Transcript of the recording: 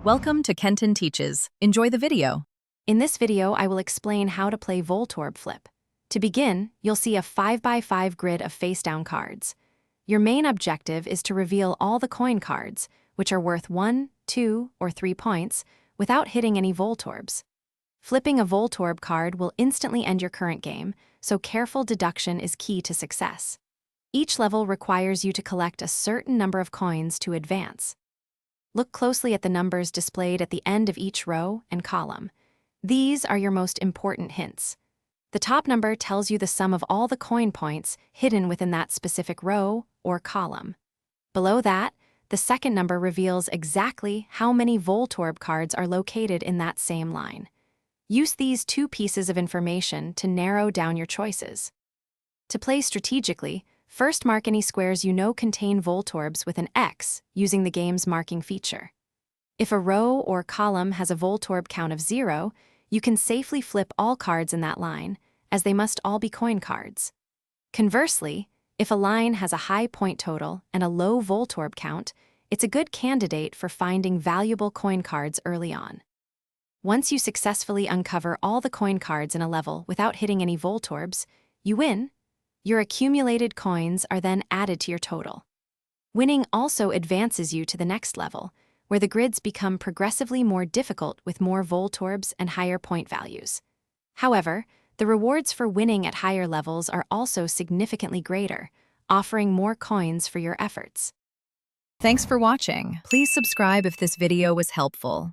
Welcome to Kenton Teaches. Enjoy the video. In this video, I will explain how to play Voltorb Flip. To begin, you'll see a 5x5 grid of face-down cards. Your main objective is to reveal all the coin cards, which are worth 1, 2, or 3 points, without hitting any Voltorbs. Flipping a Voltorb card will instantly end your current game, so careful deduction is key to success. Each level requires you to collect a certain number of coins to advance. Look closely at the numbers displayed at the end of each row and column. These are your most important hints. The top number tells you the sum of all the coin points hidden within that specific row or column. Below that, the second number reveals exactly how many Voltorb cards are located in that same line. Use these two pieces of information to narrow down your choices. To play strategically, first mark any squares you know contain Voltorbs with an X using the game's marking feature. If a row or column has a Voltorb count of 0, you can safely flip all cards in that line, as they must all be coin cards. Conversely, if a line has a high point total and a low Voltorb count, it's a good candidate for finding valuable coin cards early on. Once you successfully uncover all the coin cards in a level without hitting any Voltorbs, you win. Your accumulated coins are then added to your total. Winning also advances you to the next level, where the grids become progressively more difficult with more Voltorbs and higher point values. However, the rewards for winning at higher levels are also significantly greater, offering more coins for your efforts. Thanks for watching. Please subscribe if this video was helpful.